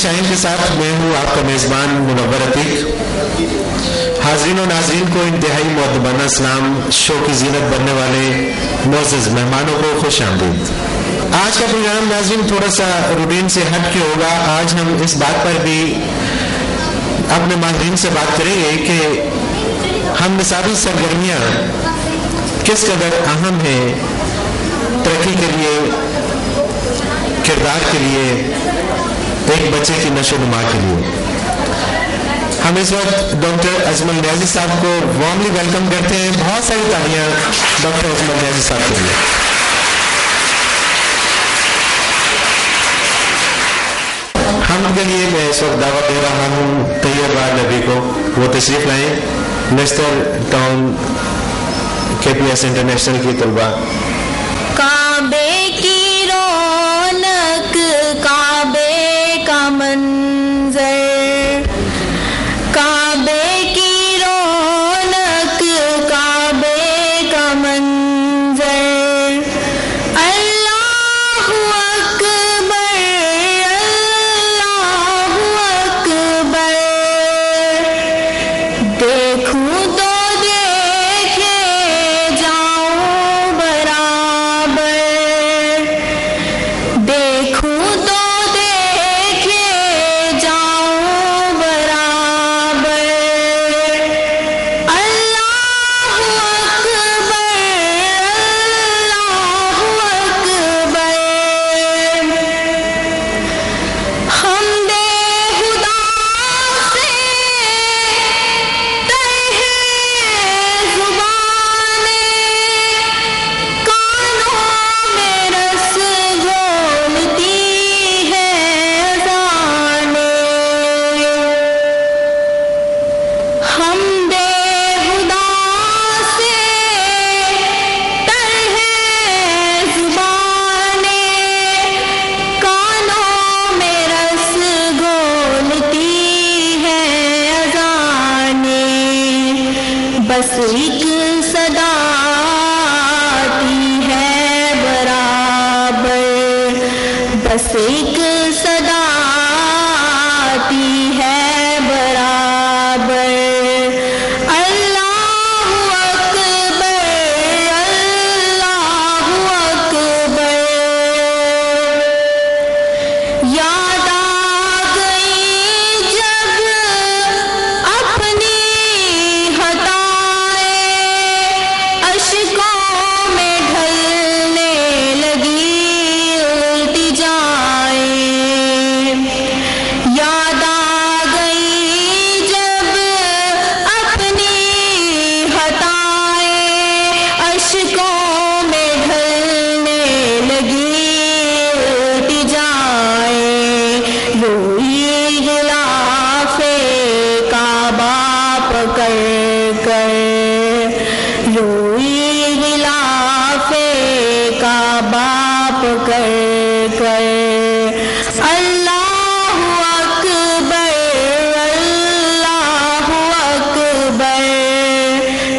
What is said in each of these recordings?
شاہین کے ساتھ میں ہوں آپ کا میزبان منور عتیق. حاضرین و ناظرین کو انتہائی مؤدبانہ سلام. شو کی زینت بننے والے معزز مہمانوں کو خوش آمدید. آج کا پروگرام ناظرین تھوڑا سا روٹین سے ہٹ کے ہوگا. آج ہم اس بات پر بھی اپنے ماہرین سے بات کریں گے کہ ہم نصابی سرگرمیاں کس قدر اہم ہیں ترقی کے لیے، کردار کے لیے، ایک بچے کی نشو و نما کے لیے. ہم اس وقت ڈاکٹر اجمل نیازی صاحب کو وارملی ویلکم کرتے ہیں. بہت ساری تالیاں ڈاکٹر اجمل نیازی صاحب کے لیے. ہم کے لیے میں اس وقت دعوت دے رہا ہوں طیب نبی کو، وہ تشریف لائیں. لیسٹر ٹاؤن کے پی ایس انٹرنیشنل کی طلبہ. کعبے کی رونق، کعبے کا منظر، کعبے کی رونق، کعبے کا منظر. اللہ اکبر، اللہ اکبر. دیکھوں تو دیکھے جاؤں برابر، دیکھوں تو دیکھے جاؤں برابر. اللہ اکبر، اللہ اکبر. حمد خدا سے تر ہے زبانیں، کانوں میں رس گھولتی ہے اذانیں. حمد خدا سے تر ہے زبانیں، کانوں میں رس گھولتی ہے اذانیں. بس ایک صدا آتی ہے برابر، بس ایک صدا آتی ہے برابر. اللہ اکبر، اللہ اکبر. یاد آ گئی جب اپنی خطائیں، اشکوں میں ڈھلنے لگی التجائیں. یاد آ گئی جب اپنی خطائیں، اشکوں میں ڈھلنے لگی التجائیں. روئی غلاف کعبہ پکڑ کر، روئی غلاف کعبہ پکڑ کر. اللہ اکبر، اللہ اکبر.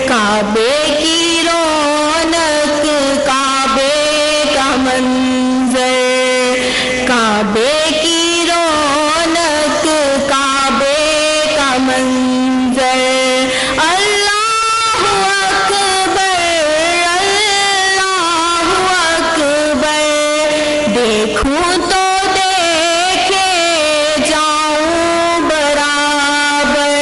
کعبے کی رونق، کعبے کا منظر، کعبے کی رونق، کعبے کا منظر. اللہ اکبر، اللہ اکبر. دیکھوں تو دیکھے جاؤں برابر،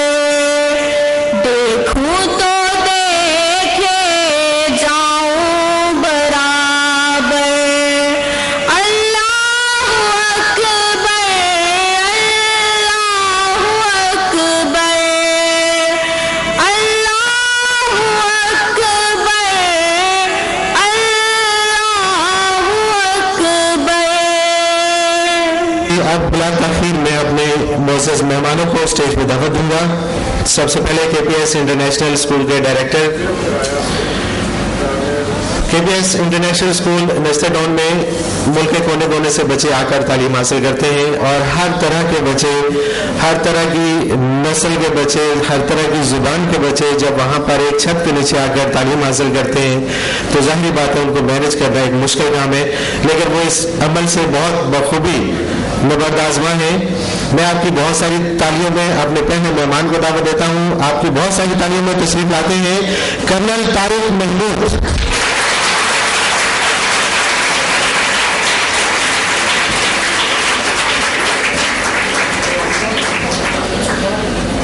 دیکھوں تو دیکھے اب بلا تاخیر میں اپنے معزز مہمانوں کو اسٹیج پہ دعوت دوں گا. سب سے پہلے K P S international school کے director. K P S international school نستے ڈاؤن میں ملک کے کونے کونے سے بچے آ کر تعلیم حاصل کرتے ہیں اور ہر طرح کے بچے, ہر طرح کی نسل کے بچے, ہر طرح کی زبان کے بچے جب وہاں پر ایک چھت کے نیچے آ کر تعلیم حاصل کرتے ہیں تو ظاہری بات ہے ان کو مینیج کرنا ایک مشکل کام ہے, لیکن وہ اس عمل سے بہت بخوبی نبردآزماں ہیں. میں آپ کی بہت ساری تالیوں میں اپنے پہلے مہمان کو دعوت دیتا ہوں. آپ کی بہت ساری تالیوں میں تشریف لاتے ہیں کرنل طارق محمود.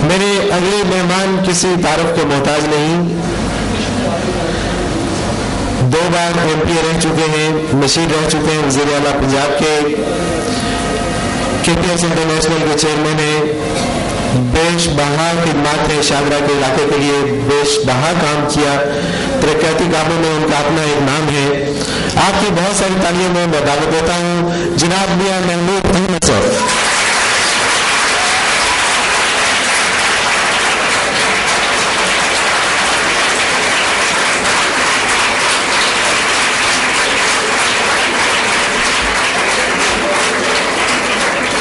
میرے اگلے مہمان کسی تعارف کے محتاج نہیں, 2 بار ایم پی رہ چکے ہیں, مشیر رہ چکے ہیں, وزیر اعلیٰ پنجاب کے پی ایس انٹرنیشنل کے چیئرمین ہیں, بیش بہا خدمات ہیں شاہدرہ کے علاقے کے لیے, بیش بہا کام کیا, ترقیاتی کاموں میں ان کا اپنا ایک نام ہے. آپ کی بہت ساری تالیوں میں دعوت دیتا ہوں جناب میاں محمود احمد صاحب.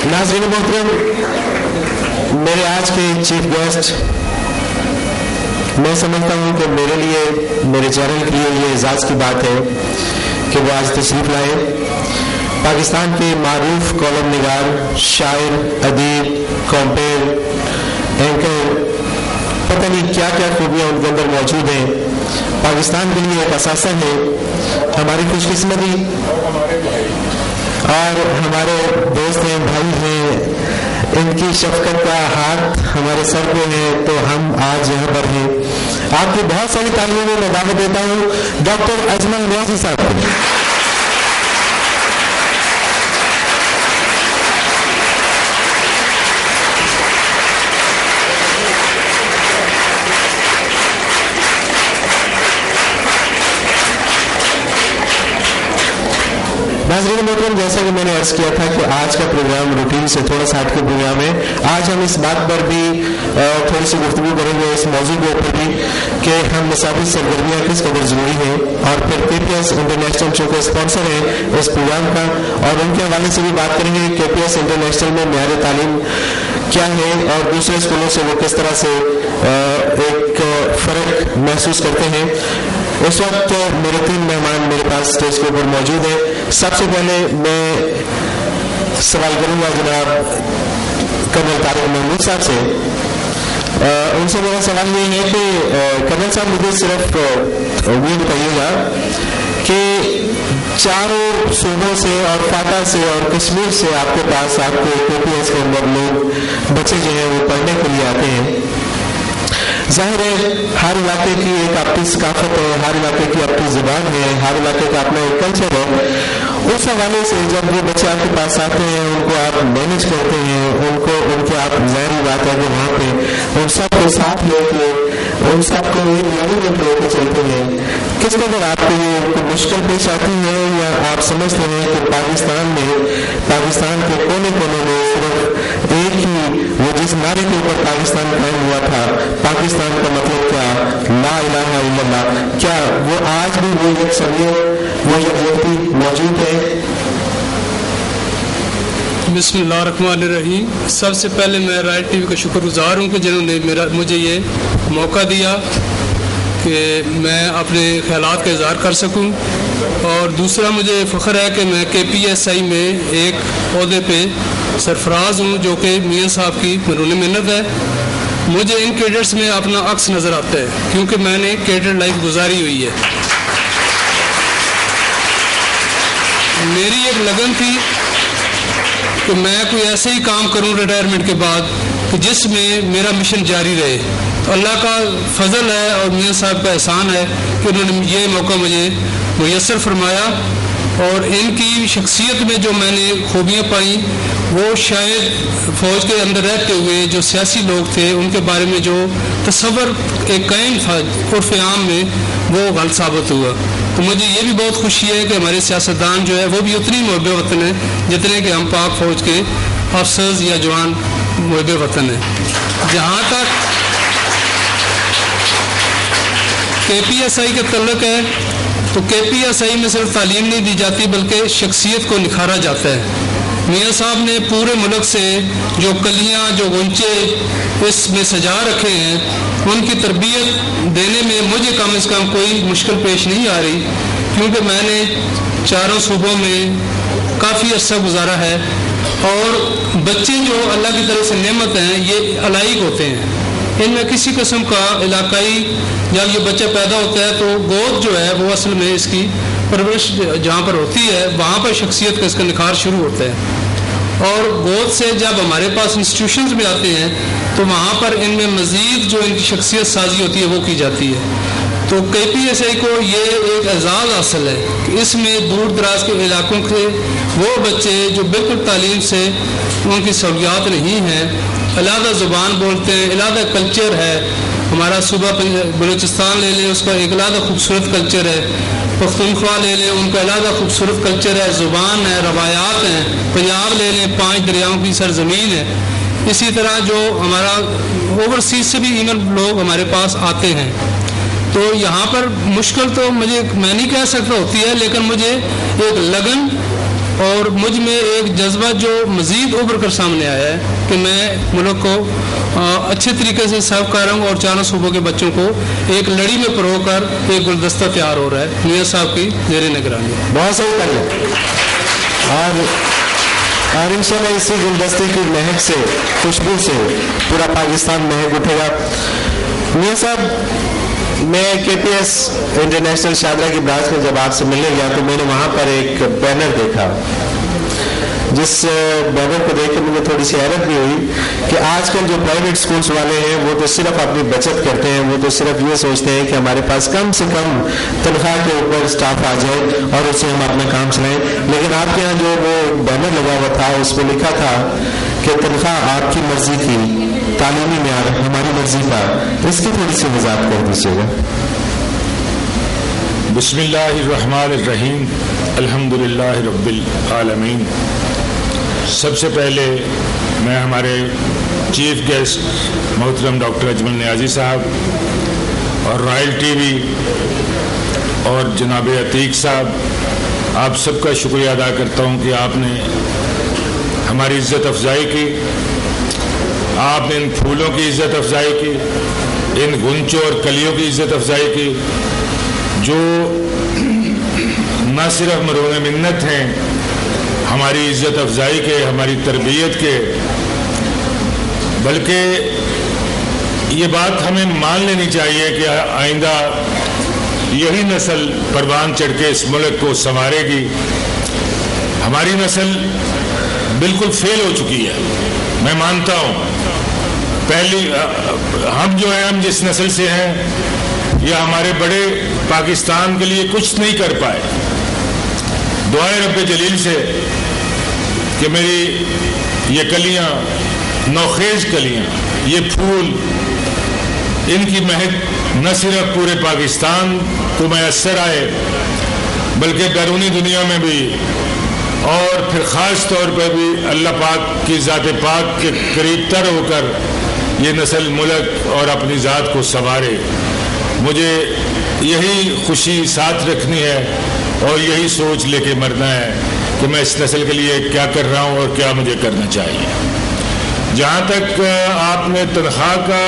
ناظرین محترم, میرے آج کے چیف گیسٹ, میں سمجھتا ہوں کہ میرے لیے, میرے چینل کے لیے یہ اعزاز کی بات ہے کہ وہ آج تشریف لائے. پاکستان کے معروف کالم نگار, شاعر, ادیب, کمپیر, اینکر, پتہ نہیں کیا کیا خوبیاں ان کے اندر موجود ہیں. پاکستان کے لیے ایک اثاثہ ہے. ہماری خوش قسمتی اور ہمارے دوست ہیں, بھائی ہیں, ان کی شفقت کا ہاتھ ہمارے سر پہ ہے تو ہم آج یہاں پر ہیں. آپ کی بہت ساری تعلیموں میں دعوت دیتا ہوں ڈاکٹر اجمل نیازی صاحب کو. ناظرین محترم, جیسا کہ میں نے عرض کیا تھا کہ آج کا پروگرام روٹین سے تھوڑا سا ہٹ کے پروگرام ہے. آج ہم اس بات پر بھی تھوڑی سی گفتگو کریں گے, اس موضوع کے اوپر بھی کہ ہم نصابی سرگرمیاں کس قدر ضروری ہیں, اور پھر کے پی ایس انٹرنیشنل چونکہ اسپانسر ہے اس پروگرام کا, اور ان کے حوالے سے بھی بات کریں گے کے پی ایس انٹرنیشنل میں معیار تعلیم کیا ہے اور دوسرے اسکولوں سے وہ کس طرح سے ایک فرق محسوس کرتے ہیں. اس وقت میرے 3 مہمان میرے پاس اسٹیج کے اوپر موجود ہیں. سب سے پہلے میں سوال کروں گا جناب کرنل طارق محمود صاحب سے. ان سے میرا سوال یہ ہے کہ کرنل صاحب مجھے صرف یہ بتائیے گا کہ چاروں صوبوں سے اور فاٹا سے اور کشمیر سے آپ کے پاس, آپ کے کے پی ایس کے اندر لوگ بچے جو ہیں وہ پڑھنے کے لیے آتے ہیں. ظاہر ہے ہر علاقے کی ایک اپنی ثقافت ہے, ہر علاقے کی اپنی زبان ہے, ہر علاقے کا اپنا ایک کلچر ہے. اس حوالے سے جب وہ بچے آپ کے پاس آتے ہیں, ان کو آپ مینیج کرتے ہیں, ان کے آپ ظاہری بات ہے کہ وہاں پہ ان سب کو ساتھ لے کے ان سب کو ایک لیول میں لے کے چلتے ہیں, کس قدر آپ کو یہ مشکل پیش آتی ہے, یا آپ سمجھتے ہیں کہ پاکستان کے کونے کونے میں صرف ایک ہی وہ جس نعرے کے اوپر پاکستان قائم ہوا تھا, پاکستان کا مطلب کیا, لا الہ الا اللہ, کیا وہ آج بھی وہ یکسانیت, وہ یکجہتی موجود ہے؟ بسم اللہ الرحمن الرحیم. سب سے پہلے میں رائٹ ٹی وی کا شکر گزار ہوں کہ جنہوں نے مجھے یہ موقع دیا کہ میں اپنے خیالات کا اظہار کر سکوں, اور دوسرا مجھے فخر ہے کہ میں کے پی ایس آئی میں ایک عہدے پہ سرفراز ہوں جو کہ میاں صاحب کی مرہون منت ہے. مجھے ان کیڈٹس میں اپنا عکس نظر آتا ہے کیونکہ میں نے کیڈٹ لائف گزاری ہوئی ہے. میری ایک لگن تھی کہ میں کوئی ایسے ہی کام کروں ریٹائرمنٹ کے بعد کہ جس میں میرا مشن جاری رہے. تو اللہ کا فضل ہے اور میاں صاحب کا احسان ہے کہ انہوں نے یہ موقع مجھے میسر فرمایا, اور ان کی شخصیت میں جو میں نے خوبیاں پائیں وہ شاید فوج کے اندر رہتے ہوئے جو سیاسی لوگ تھے ان کے بارے میں جو تصور ایک قائم تھا عرف عام میں وہ غلط ثابت ہوا. تو مجھے یہ بھی بہت خوشی ہے کہ ہمارے سیاستدان جو ہے وہ بھی اتنی محب وطن ہیں جتنے کہ ہم پاک فوج کے افسرز یا جوان محب وطن ہیں. جہاں تک KPSI کا تعلق ہے تو KPSI میں صرف تعلیم نہیں دی جاتی بلکہ شخصیت کو نکھارا جاتا ہے. میاں صاحب نے پورے ملک سے جو کلیاں جو غنچے اس میں سجا رکھے ہیں ان کی تربیت دینے میں مجھے کم از کم کوئی مشکل پیش نہیں آ رہی، کیونکہ میں نے چاروں صوبوں میں کافی عرصہ گزارا ہے. اور بچے جو اللہ کی طرف سے نعمت ہیں یہ علائق ہوتے ہیں، ان میں کسی قسم کا علاقائی جب یہ بچہ پیدا ہوتا ہے تو گود جو ہے وہ اصل میں اس کی پرورش جہاں پر ہوتی ہے وہاں پر شخصیت کا اس کا نکھار شروع ہوتا ہے. اور گود سے جب ہمارے پاس انسٹیٹیوشنز میں آتے ہیں تو وہاں پر ان میں مزید جو ان کی شخصیت سازی ہوتی ہے وہ کی جاتی ہے. تو KPSI کو یہ ایک اعزاز حاصل ہے کہ اس میں دور دراز کے علاقوں کے وہ بچے جو بالکل تعلیم سے ان کی سہولیات نہیں ہیں، علیحدہ زبان بولتے ہیں، علیحدہ کلچر ہے. ہمارا صوبہ بلوچستان لے لیں، اس کا ایک علیحدہ خوبصورت کلچر ہے. پختونخوا لے لیں، ان کا علیحدہ خوبصورت کلچر ہے، زبان ہے، روایات ہیں. پنجاب لے لیں، 5 دریاؤں کی سرزمین ہے. اسی طرح جو ہمارا اوورسیز سے بھی ایون لوگ ہمارے پاس آتے ہیں. تو یہاں پر مشکل تو میں نہیں کہہ سکتا ہوتی ہے، لیکن مجھے ایک لگن اور مجھ میں ایک جذبہ جو مزید ابھر کر سامنے آیا ہے کہ میں ملک کو اچھے طریقے سے سرو کر رہا ہوں اور چاروں صوبوں کے بچوں کو ایک لڑی میں پرو کر ایک گلدستہ تیار ہو رہا ہے میاں صاحب کی زیر نگرانی. بہت صحیح کرنا اور انشاءاللہ اسی گلدستے کی مہک سے خوشبو سے پورا پاکستان مہک اٹھے گا. میاں صاحب میں KPS انٹرنیشنل شاہدرہ کی برانچ میں جب آپ سے ملنے گیا تو میں نے وہاں پر ایک بینر دیکھا، جس بینر کو دیکھ کے مجھے تھوڑی سی حیرت بھی ہوئی کہ آج کل جو پرائیویٹ سکولز والے ہیں وہ تو صرف اپنی بچت کرتے ہیں، وہ تو صرف یہ سوچتے ہیں کہ ہمارے پاس کم سے کم تنخواہ کے اوپر اسٹاف آ جائے اور اس سے ہم اپنا کام چلائیں. لیکن آپ کے یہاں جو وہ بینر لگا ہوا تھا اس پہ لکھا تھا کہ تنخواہ آپ کی مرضی کی، تعلیمی معیار ہماری مرضی کا. اس کی تھوڑی سی وضاحت کر دیجیے گا. بسم اللہ الرحمن الرحیم، الحمدللہ رب العالمین. سب سے پہلے میں ہمارے چیف گیسٹ محترم ڈاکٹر اجمل نیازی صاحب اور رائل ٹی وی اور جناب عتیق صاحب، آپ سب کا شکریہ ادا کرتا ہوں کہ آپ نے ہماری عزت افزائی کی. آپ نے ان پھولوں کی عزت افزائی کی، ان گنچوں اور کلیوں کی عزت افزائی کی جو نہ صرف مرہون منت ہیں ہماری عزت افزائی کے، ہماری تربیت کے، بلکہ یہ بات ہمیں مان لینی چاہیے کہ آئندہ یہی نسل پروان چڑھ کے اس ملک کو سنوارے گی. ہماری نسل بالکل فیل ہو چکی ہے، میں مانتا ہوں. پہلی ہم جو ہیں، ہم جس نسل سے ہیں یا ہمارے بڑے پاکستان کے لیے کچھ نہیں کر پائے. دعائے رب جلیل سے کہ میری یہ کلیاں، نوخیز کلیاں، یہ پھول، ان کی مہک نہ صرف پورے پاکستان کو میسر آئے بلکہ بیرونی دنیا میں بھی، اور پھر خاص طور پہ بھی اللہ پاک کی ذات پاک کے قریب تر ہو کر یہ نسل ملک اور اپنی ذات کو سنوارے. مجھے یہی خوشی ساتھ رکھنی ہے اور یہی سوچ لے کے مرنا ہے کہ میں اس نسل کے لیے کیا کر رہا ہوں اور کیا مجھے کرنا چاہیے. جہاں تک آپ نے تنخواہ کا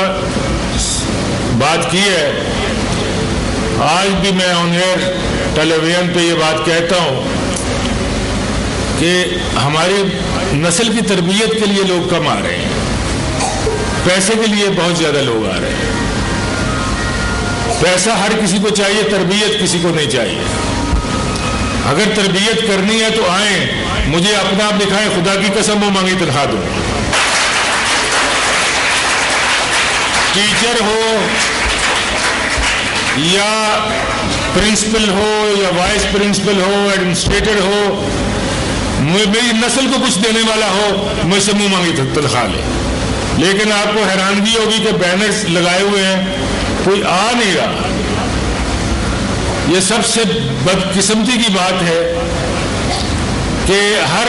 بات کی ہے، آج بھی میں آن ایئر ٹیلی ویژن پہ یہ بات کہتا ہوں کہ ہماری نسل کی تربیت کے لیے لوگ کم آ رہے ہیں، پیسے کے لیے بہت زیادہ لوگ آ رہے ہیں. پیسہ ہر کسی کو چاہیے، تربیت کسی کو نہیں چاہیے. اگر تربیت کرنی ہے تو آئیں، مجھے اپنا آپ دکھائیں، خدا کی قسم وہ مانگی تنخواہ دوں. ٹیچر ہو یا پرنسپل ہو یا وائس پرنسپل ہو، ایڈمنسٹریٹر ہو، میری نسل کو کچھ دینے والا ہو، مجھ سے منہ مانگی تنخواہ لے. لیکن آپ کو حیرانگی ہوگی کہ بینرز لگائے ہوئے ہیں، کوئی آ نہیں رہا. یہ سب سے بدقسمتی کی بات ہے کہ ہر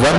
1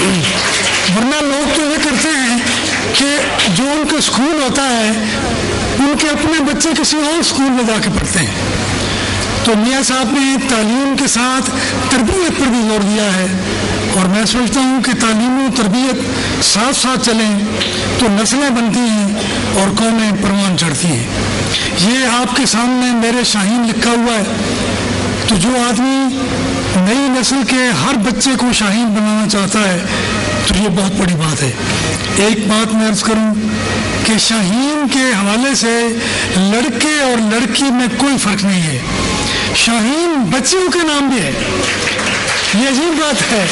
ورنہ لوگ تو یہ کرتے ہیں کہ جو ان کا اسکول ہوتا ہے ان کے اپنے بچے کسی اور اسکول میں جا کے پڑھتے ہیں. تو میاں صاحب نے تعلیم کے ساتھ تربیت پر بھی زور دیا ہے، اور میں سمجھتا ہوں کہ تعلیم و تربیت ساتھ ساتھ چلیں تو نسلیں بنتی ہیں اور قومیں پروان چڑھتی ہیں. یہ آپ کے سامنے میرے شاہین لکھا ہوا ہے. تو جو آدمی نئی نسل کے ہر بچے کو شاہین بنانا چاہتا ہے تو یہ بہت بڑی بات ہے. ایک بات میں عرض کروں کہ شاہین کے حوالے سے لڑکے اور لڑکی میں کوئی فرق نہیں ہے. شاہین بچیوں کے نام بھی ہے. یہ عجیب بات ہے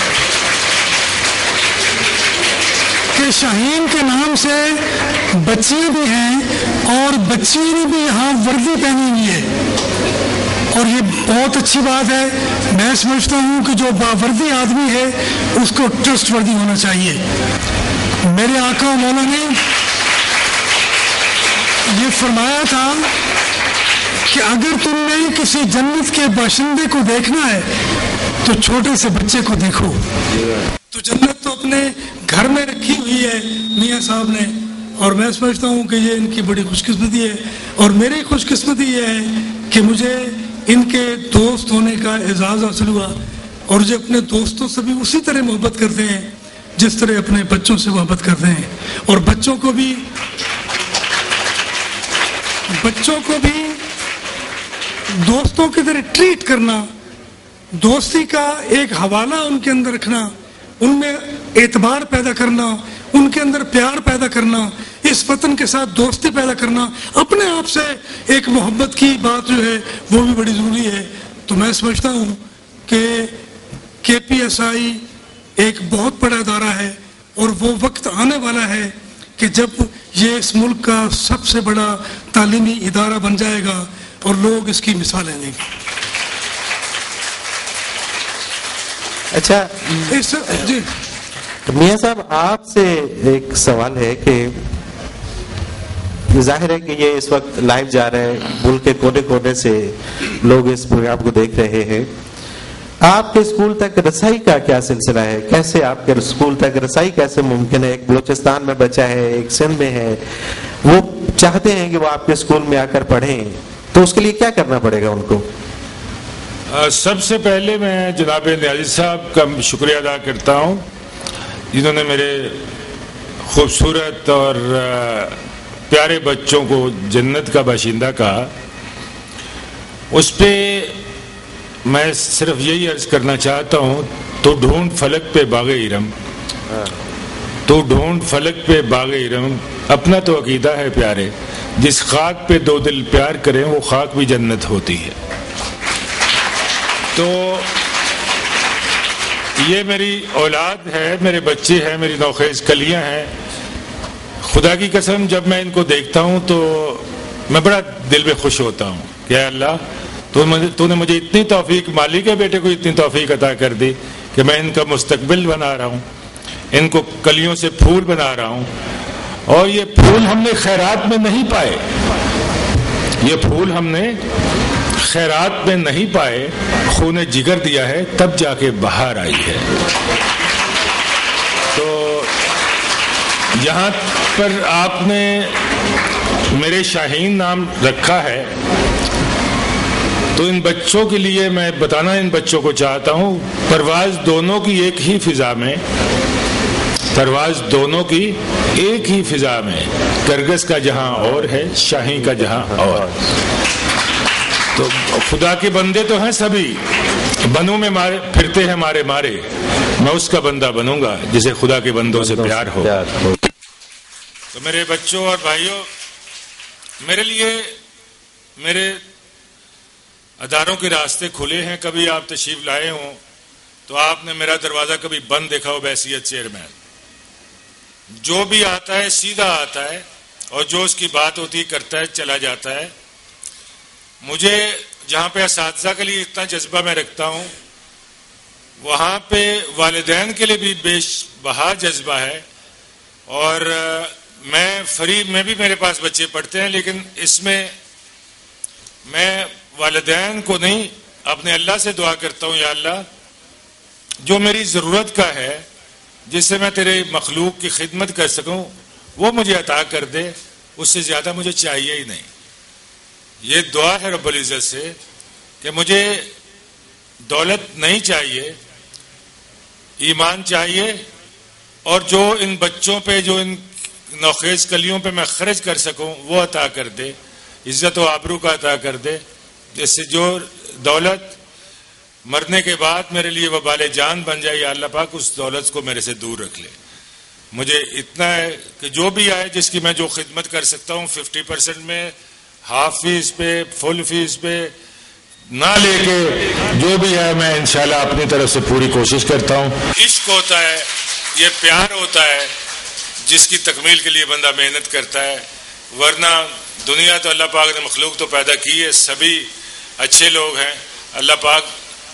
کہ شاہین کے نام سے بچیاں بھی ہیں اور بچی نے بھی یہاں وردی پہنی ہوئی ہے، اور یہ بہت اچھی بات ہے. میں سمجھتا ہوں کہ جو باوردی آدمی ہے اس کو ٹرسٹ وردی ہونا چاہیے. میرے آقا مولا نے یہ فرمایا تھا کہ اگر تم نے کسی جنت کے باشندے کو دیکھنا ہے تو چھوٹے سے بچے کو دیکھو. تو جنت تو اپنے گھر میں رکھی ہوئی ہے میاں صاحب نے، اور میں سمجھتا ہوں کہ یہ ان کی بڑی خوش قسمتی ہے. اور میری خوش قسمتی یہ ہے کہ مجھے ان کے دوست ہونے کا اعزاز حاصل ہوا، اور جو اپنے دوستوں سے بھی اسی طرح محبت کرتے ہیں جس طرح اپنے بچوں سے محبت کرتے ہیں. اور بچوں کو بھی دوستوں کی طرح ٹریٹ کرنا، دوستی کا ایک حوالہ ان کے اندر رکھنا، ان میں اعتبار پیدا کرنا، ان کے اندر پیار پیدا کرنا، اس وطن کے ساتھ دوستی پیدا کرنا، اپنے آپ سے ایک محبت کی بات جو ہے وہ بھی بڑی ضروری ہے. تو میں سمجھتا ہوں کہ KPSI ایک بہت بڑا ادارہ ہے، اور وہ وقت آنے والا ہے کہ جب یہ اس ملک کا سب سے بڑا تعلیمی ادارہ بن جائے گا اور لوگ اس کی مثالیں لیں گے. اچھا جی میاں صاحب، آپ سے ایک سوال ہے کہ ظاہر ہے کہ یہ اس وقت لائیو جا رہا ہے، ملک کے کونے کونے سے لوگ اس پروگرام کو دیکھ رہے ہیں. آپ کے اسکول تک رسائی کا کیا سلسلہ ہے؟ کیسے آپ کے اسکول تک رسائی کیسے ممکن ہے؟ ایک بلوچستان میں بچہ ہے، ایک سندھ میں ہے، وہ چاہتے ہیں کہ وہ آپ کے اسکول میں آ کر پڑھیں، تو اس کے لیے کیا کرنا پڑے گا ان کو؟ سب سے پہلے میں جناب نیازی صاحب کا شکریہ ادا کرتا ہوں، جنہوں نے میرے خوبصورت اور پیارے بچوں کو جنت کا باشندہ کہا. اس پہ میں صرف یہی عرض کرنا چاہتا ہوں، تو ڈھونڈ فلک پہ باغ ارم، تو ڈھونڈ فلک پہ باغ ارم، اپنا تو عقیدہ ہے پیارے، جس خاک پہ دو دل پیار کریں وہ خاک بھی جنت ہوتی ہے. تو یہ میری اولاد ہے، میرے بچے ہیں، میری نوخیز کلیاں ہیں. خدا کی قسم جب میں ان کو دیکھتا ہوں تو میں بڑا دل میں خوش ہوتا ہوں کہ اے اللہ تو نے مجھے اتنی توفیق، مالی کے بیٹے کو اتنی توفیق عطا کر دی کہ میں ان کا مستقبل بنا رہا ہوں، ان کو کلیوں سے پھول بنا رہا ہوں. اور یہ پھول ہم نے خیرات میں نہیں پائے، یہ پھول ہم نے خیرات میں نہیں پائے، خون جگر دیا ہے تب جا کے بہار آئی ہے. تو یہاں پر آپ نے میرے شاہین نام رکھا ہے، تو ان بچوں کے لیے میں بتانا ان بچوں کو چاہتا ہوں، پرواز دونوں کی ایک ہی فضا میں، پرواز دونوں کی ایک ہی فضا میں، کرگس کا جہاں اور ہے، شاہین کا جہاں اور. تو خدا کے بندے تو ہیں سبھی، بنوں میں مارے پھرتے ہیں مارے مارے، میں اس کا بندہ بنوں گا جسے خدا کے بندوں سے پیار ہو. تو میرے بچوں اور بھائیوں، میرے لیے میرے اداروں کے راستے کھلے ہیں. کبھی آپ تشریف لائے ہوں تو آپ نے میرا دروازہ کبھی بند دیکھا ہو بحیثیت چیئرمین. جو بھی آتا ہے سیدھا آتا ہے، اور جو اس کی بات ہوتی کرتا ہے، چلا جاتا ہے. مجھے جہاں پہ اساتذہ کے لیے اتنا جذبہ میں رکھتا ہوں، وہاں پہ والدین کے لیے بھی بے بہا جذبہ ہے. اور میں فریب میں بھی میرے پاس بچے پڑھتے ہیں، لیکن اس میں میں والدین کو نہیں، اپنے اللہ سے دعا کرتا ہوں، یا اللہ جو میری ضرورت کا ہے جس سے میں تیرے مخلوق کی خدمت کر سکوں وہ مجھے عطا کر دے، اس سے زیادہ مجھے چاہیے ہی نہیں. یہ دعا ہے رب العزت سے کہ مجھے دولت نہیں چاہیے، ایمان چاہیے، اور جو ان بچوں پہ، جو ان نوخیز کلیوں پہ میں خرچ کر سکوں وہ عطا کر دے، عزت و آبرو کا عطا کر دے، جس سے جو دولت مرنے کے بعد میرے لیے وبال جان بن جائے، یا اللہ پاک اس دولت کو میرے سے دور رکھ لے. مجھے اتنا ہے کہ جو بھی آئے جس کی میں جو خدمت کر سکتا ہوں 50% میں، ہاف فیس پہ، فل فیس پہ نہ لے کے، جو بھی ہے میں انشاءاللہ اپنی طرف سے پوری کوشش کرتا ہوں. عشق ہوتا ہے، یہ پیار ہوتا ہے جس کی تکمیل کے لیے بندہ محنت کرتا ہے، ورنہ دنیا تو اللہ پاک نے مخلوق تو پیدا کی ہے، سبھی اچھے لوگ ہیں. اللہ پاک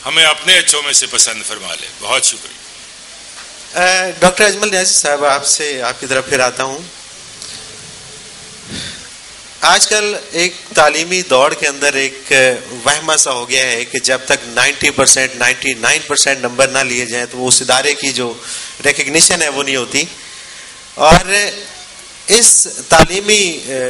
ہمیں اپنے اچھوں میں سے پسند فرما لے. بہت شکریہ. ڈاکٹر اجمل نیازی صاحب، آپ کی طرف پھر آتا ہوں. آج کل ایک تعلیمی دوڑ کے اندر ایک وہمہ سا ہو گیا ہے کہ جب تک 90%، 99% نمبر نہ لیے جائیں تو وہ اس ادارے کی جو ریکگنیشن ہے وہ نہیں ہوتی. اور اس تعلیمی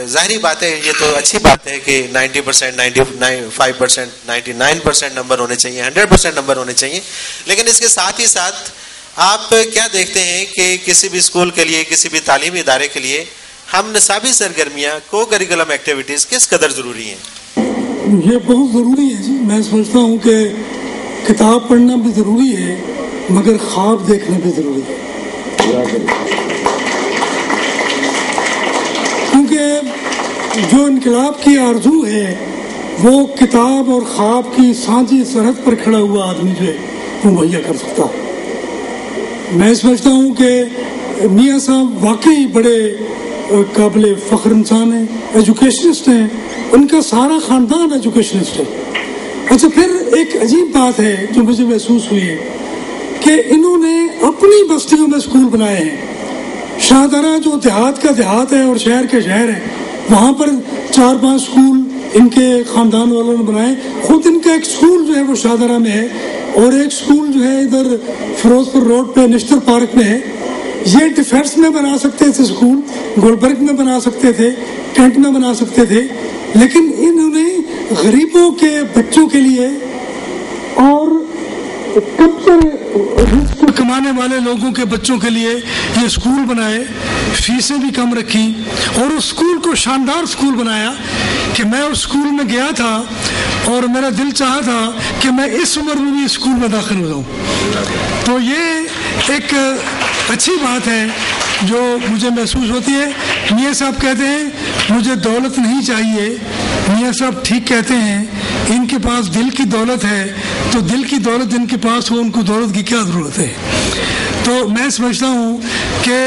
ظاہری بات ہے، یہ تو اچھی بات ہے کہ 90%، 95%، 99% نمبر ہونے چاہیے، 100% نمبر ہونے چاہیے. لیکن اس کے ساتھ ہی ساتھ آپ کیا دیکھتے ہیں کہ کسی بھی اسکول کے لیے، کسی بھی تعلیمی ادارے کے لیے ہم نصابی سرگرمیاں، کو کریکولم ایکٹیویٹیز کس قدر ضروری ہیں؟ یہ بہت ضروری ہے جی. میں سمجھتا ہوں کہ کتاب پڑھنا بھی ضروری ہے مگر خواب دیکھنا بھی ضروری ہے. کیونکہ جو انقلاب کی آرزو ہے وہ کتاب اور خواب کی سانجھی سرحد پر کھڑا ہوا آدمی جو ہے وہ مہیا کر سکتا ہے. میں سمجھتا ہوں کہ میاں صاحب واقعی بڑے قابل فخر انسان ہیں، ایجوکیشنسٹ ہیں، ان کا سارا خاندان ایجوکیشنسٹ ہے. اچھا، پھر ایک عجیب بات ہے جو مجھے محسوس ہوئی ہے کہ انہوں نے اپنی بستیوں میں اسکول بنائے ہیں. شاہدرہ جو دیہات کا دیہات ہے اور شہر کے شہر ہے، وہاں پر 4-5 اسکول ان کے خاندان والوں نے بنائے. خود ان کا ایک اسکول جو ہے وہ شاہدرہ میں ہے، اور ایک اسکول جو ہے ادھر فیروز پور روڈ پہ نشتر پارک میں ہے. یہ ڈیفینس میں بنا سکتے تھے اسکول، گلبرگ میں بنا سکتے تھے، کینٹ میں بنا سکتے تھے، لیکن انہوں نے غریبوں کے بچوں کے لیے اور رزق کمانے والے لوگوں کے بچوں کے لیے یہ اسکول بنائے. فیسیں بھی کم رکھی اور اس اسکول کو شاندار اسکول بنایا کہ میں اس اسکول میں گیا تھا اور میرا دل چاہا تھا کہ میں اس عمر میں بھی اسکول میں داخل ہو جاؤں. تو یہ ایک اچھی بات ہے جو مجھے محسوس ہوتی ہے. میاں صاحب کہتے ہیں مجھے دولت نہیں چاہیے. میاں صاحب ٹھیک کہتے ہیں، ان کے پاس دل کی دولت ہے، تو دل کی دولت جن کے پاس ہو ان کو دولت کی کیا ضرورت ہے. تو میں سمجھتا ہوں کہ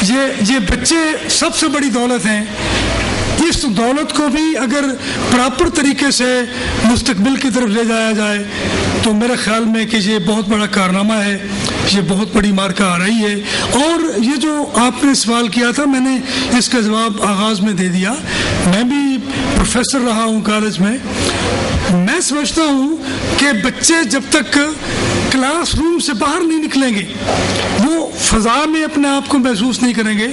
یہ بچے سب سے بڑی دولت ہیں. اس دولت کو بھی اگر پراپر طریقے سے مستقبل کی طرف لے جایا جائے تو میرے خیال میں کہ یہ بہت بڑا کارنامہ ہے، یہ بہت بڑی مارکہ آ رہی ہے. اور یہ جو آپ نے سوال کیا تھا میں نے اس کا جواب آغاز میں دے دیا. میں بھی پروفیسر رہا ہوں کالج میں. میں سمجھتا ہوں کہ بچے جب تک کلاس روم سے باہر نہیں نکلیں گے، وہ فضا میں اپنے آپ کو محسوس نہیں کریں گے،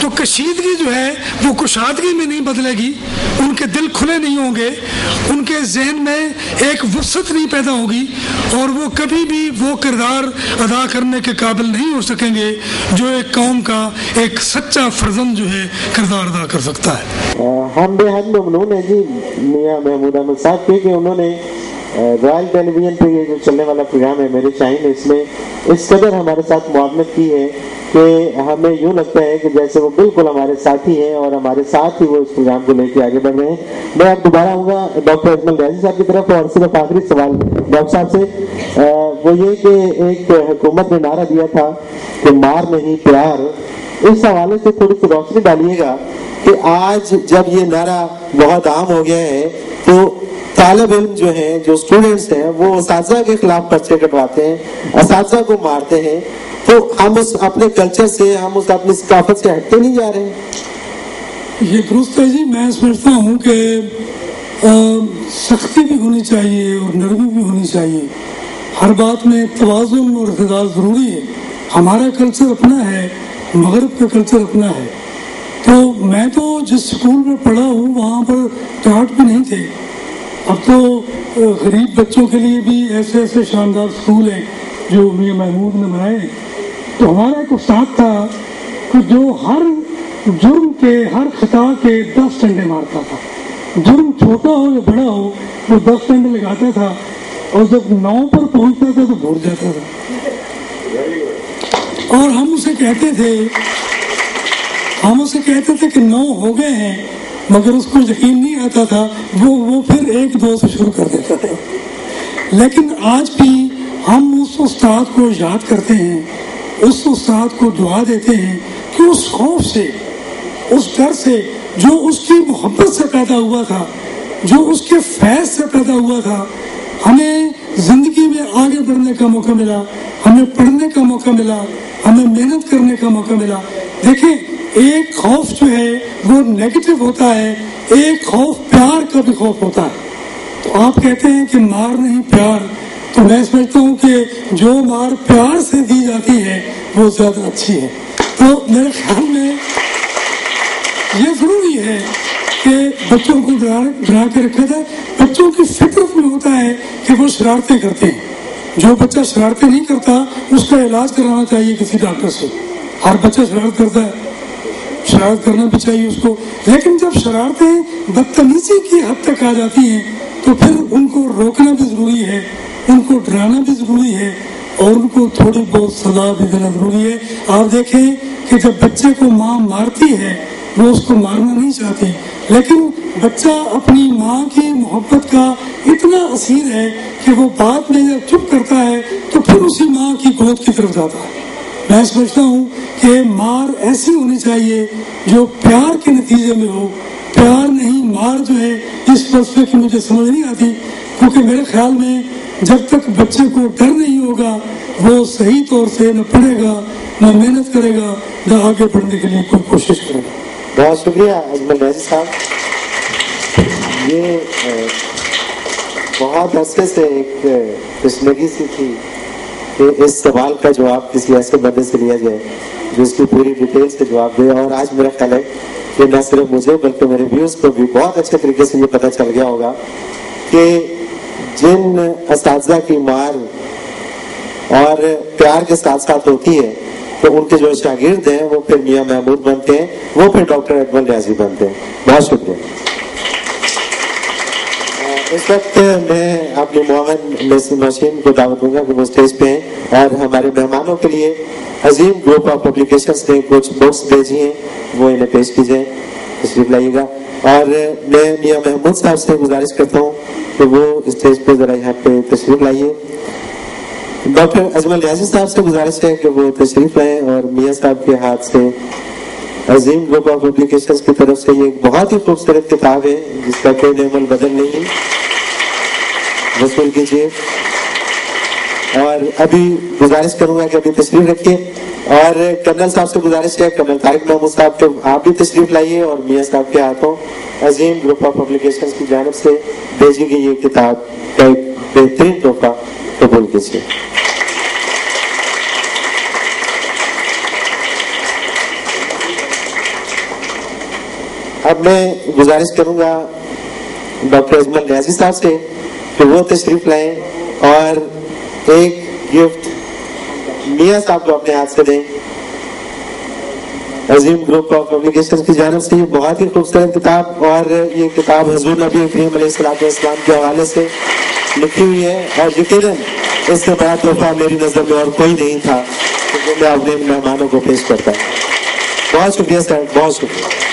تو کشیدگی جو ہے وہ کشادگی میں نہیں بدلے گی. ان کے دل کھلے نہیں ہوں گے، ان کے ذہن میں ایک وسعت نہیں پیدا ہوگی، اور وہ کبھی بھی وہ کردار ادا کرنے کے قابل نہیں ہو سکیں گے جو ایک قوم کا ایک سچا فرزند جو ہے کردار ادا کر سکتا ہے. ہم بے حد ممنون ہیں جی میاں محمود احمد صاحب کے کہ انہوں نے رائل ٹیلی ویژن پہ یہ جو چلنے والا پروگرام ہے میرے شاہین، اس میں اس قدر ہمارے ساتھ معاونت کی ہے کہ ہمیں یوں لگتا ہے کہ جیسے وہ بالکل ہمارے ساتھی ہیں اور ہمارے ساتھ ہی وہ اس پروگرام کو لے کے آگے بڑھ رہے ہیں. میں اب دوبارہ آؤں گا ڈاکٹر اجمل نیازی صاحب کی طرف، اور صرف آخری سوال ڈاکٹر صاحب سے وہ یہ کہ ایک حکومت نے نعرہ دیا تھا کہ مار نہیں پیار، اس حوالے سے تھوڑی سی روشنی ڈالیے گا کہ آج جب یہ نعرہ بہت عام ہو گیا ہے تو طالب علم جو ہیں، جو اسٹوڈنٹس ہیں، وہ اساتذہ کے خلاف پرچے کٹواتے ہیں، اساتذہ کو مارتے ہیں، تو ہم اس اپنے کلچر سے، ہم اس اپنی ثقافت سے ہٹتے نہیں جا رہے ہیں. یہ درست ہے جی. میں سمجھتا ہوں کہ سختی بھی ہونی چاہیے اور نرمی بھی ہونی چاہیے. ہر بات میں توازن اور اعتدال ضروری ہے. ہمارا کلچر اپنا ہے، مغرب کا کلچر اپنا ہے. تو میں تو جس اسکول میں پڑھا ہوں وہاں پر ٹاٹ بھی نہیں تھے. اب تو غریب بچوں کے لیے بھی ایسے ایسے شاندار اسکول ہیں جو میاں محمود نے بنائے ہیں. تو ہمارا ایک استاد تھا کہ جو ہر جرم کے، ہر خطا کے 10 ڈنڈے مارتا تھا. جرم چھوٹا ہو یا بڑا ہو وہ 10 ڈنڈے لگاتا تھا، اور جب 9 پر پہنچتا تھا تو بھول جاتا تھا. اور ہم اسے کہتے تھے کہ 9 ہو گئے ہیں، مگر اس کو یقین نہیں آتا تھا. وہ پھر 1-2 سے شروع کر دیتا تھا. لیکن آج بھی ہم اس استاد کو یاد کرتے ہیں، اس استاد کو دعا دیتے ہیں کہ اس خوف سے، اس ڈر سے جو اس کی محبت سے پیدا ہوا تھا، جو اس کے فیض سے پیدا ہوا تھا، ہمیں زندگی میں آگے بڑھنے کا موقع ملا، ہمیں پڑھنے کا موقع ملا، ہمیں محنت کرنے کا موقع ملا. دیکھیں، ایک خوف جو ہے وہ نیگیٹو ہوتا ہے، ایک خوف پیار کا بھی خوف ہوتا ہے. تو آپ کہتے ہیں کہ مار نہیں پیار، تو میں سمجھتا ہوں کہ جو مار پیار سے دی جاتی ہے وہ زیادہ اچھی ہے. تو میرے خیال میں یہ ضروری ہے کہ بچوں کو ڈرا کے رکھا جائے. بچوں کی فطرت میں ہوتا ہے کہ وہ شرارتیں کرتے ہیں. جو بچہ شرارتیں نہیں کرتا اس کا علاج کرانا چاہیے کسی ڈاکٹر سے. ہر بچہ شرارت کرتا ہے، شرارت کرنا بھی چاہیے اس کو. لیکن جب شرارتیں بدتمیزی کی حد تک آ جاتی ہیں تو پھر ان کو روکنا بھی ضروری ہے، ان کو ڈرانا بھی ضروری ہے، اور ان کو تھوڑی بہت سزا بھی دینا ضروری ہے. آپ دیکھیں کہ جب بچے کو ماں مارتی ہے وہ اس کو مارنا نہیں چاہتی، لیکن بچہ اپنی ماں کی محبت کا اتنا اسیر ہے کہ وہ بعد میں جب چپ کرتا ہے تو پھر اسی ماں کی گود کی طرف جاتا ہے. میں سمجھتا ہوں کہ مار ایسی ہونی چاہیے جو پیار کے نتیجے میں ہو. پیار نہیں، مار جو ہے اس فلسفے کی مجھے سمجھ نہیں آتی، کیونکہ میرے خیال میں جب تک بچے کو ڈر نہیں ہوگا وہ صحیح طور سے نہ پڑھے گا، نہ محنت کرے گا، نہ آگے بڑھنے کے لیے کوئی کوشش کرے گا. بہت شکریہ اجمل نیازی صاحب. یہ بہت عرصے سے ایک تشنگی سی تھی کہ اس سوال کا جواب کسی ایسے بندے سے لیا جائے جو اس کی پوری ڈیٹیل سے جواب دے. اور آج میرا خیال ہے کہ نہ صرف مجھے بلکہ میرے ویورز کو بھی بہت اچھے طریقے سے یہ پتہ چل گیا ہوگا کہ جن اساتذہ کی مار اور پیار کے ساتھ ساتھ ہوتی ہے تو ان کے جو شاگرد ہیں وہ پھر میاں محمود بنتے ہیں، وہ پھر ڈاکٹر اجمل نیازی بنتے ہیں. بہت شکریہ. اس وقت میں اپنے معاون نسیم کو دعوت دوں گا کہ وہ اسٹیج پہ ہیں اور ہمارے مہمانوں کے لیے عظیم گروپ آف پبلیکیشنز نے کچھ بکس بھیجی ہیں، وہ انہیں پیش کی جائیں. تشریف لائیے گا. اور میں میاں محمود صاحب سے گزارش کرتا ہوں کہ وہ اسٹیج پہ ذرا یہاں پہ تشریف لائیے. ڈاکٹر اجمل نیازی صاحب سے گزارش ہے کہ وہ تشریف لائیں اور میاں صاحب کے ہاتھ سے عظیم گروپ آف پبلیکیشنز کی طرف سے یہ ایک بہت ہی خوبصورت کتاب ہے جس کا کوئی نعم البدل نہیں، وصول کیجیے. اور ابھی گزارش کروں گا کہ ابھی تشریف رکھیے. اور کرنل صاحب سے گزارش ہے، کرنل طارق محمود صاحب، تو آپ بھی تشریف لائیے اور میاں صاحب کے ہاتھوں عظیم گروپ آف پبلیکیشنز کی جانب سے بھیجی گئی یہ کتاب کا ایک بہترین تحفہ قبول کیجیے. اب میں گزارش کروں گا ڈاکٹر اجمل نیازی صاحب سے کہ وہ تشریف لائیں اور ایک گفٹ میاں صاحب کو اپنے ہاتھ سے دیں. عظیم گروپ آف پبلیکیشن کی جانب سے یہ بہت ہی خوبصورت کتاب، اور یہ کتاب حضور نبی کریم علیہ الصلوۃ والسلام کے حوالے سے لکھی ہوئی ہے، اور یقیناً اس سے بڑا تحفہ میری نظر میں اور کوئی نہیں تھا جو میں اپنے مہمانوں کو پیش کرتا ہوں. بہت شکریہ سر، بہت شکریہ.